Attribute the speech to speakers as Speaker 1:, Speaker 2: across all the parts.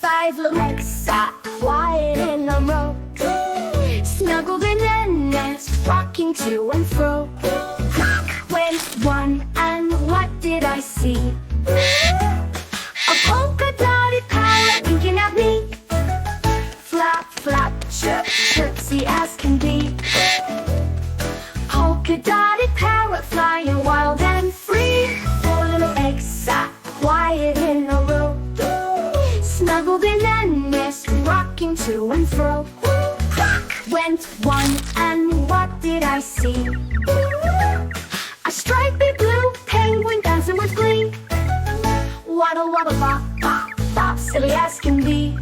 Speaker 1: Five little eggs sat quiet in a row, snuggled in a nest, rocking to and fro. Crack went one, and what did I see? A polka-dotted parrot winking at me. Flap, flap, chirp, chirpsy as can be. Polka-dotted parrot flying wild and free. Four little eggs sat quiet in a row, snuggled in a nest, rocking to and fro. Crack went one, and what did I see? A stripy blue penguin dancing with glee. Waddle, waddle, bop, bop, bop, silly as can be.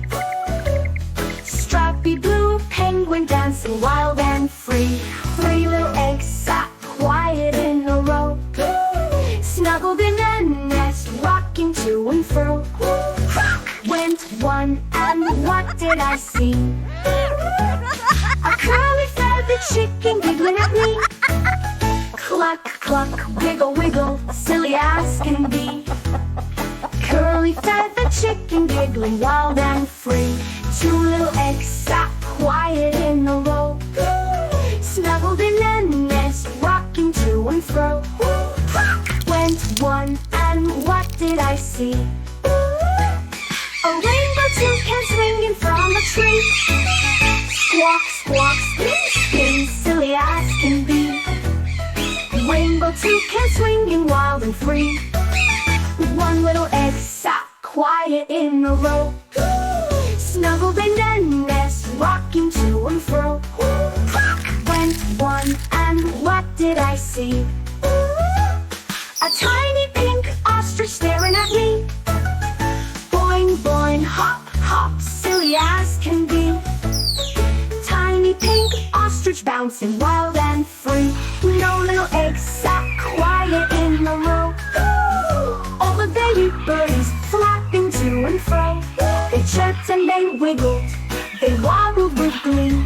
Speaker 1: Stripy blue penguin dancing wild and free. Three little eggs sat quiet in a row, snuggled in a nest, rocking to and fro. Crack went one, and what did I see? A curly feathered chicken giggling at me. Cluck, cluck, wiggle, wiggle, silly as can be. Curly feathered chicken giggling wild and free. Two little eggs sat quiet in a row, snuggled in a nest, rocking to and fro. Crack went one, and what did I see? A rainbow toucan swinging from a tree. Squawk, squawk, spin, spin, silly as can be. Rainbow toucan swinging wild and free. One little egg sat quiet in a row, snuggled in a nest, rocking to and fro. Crack went one, and what did I see? A tiny pink ostrich staring at me. Boing, boing, hop, hop, silly as can be. Tiny pink ostrich bouncing wild and free. No little eggs sat quiet in a row. All the baby birdies flapping to and fro. They chirped and they wiggled, they wobbled with glee.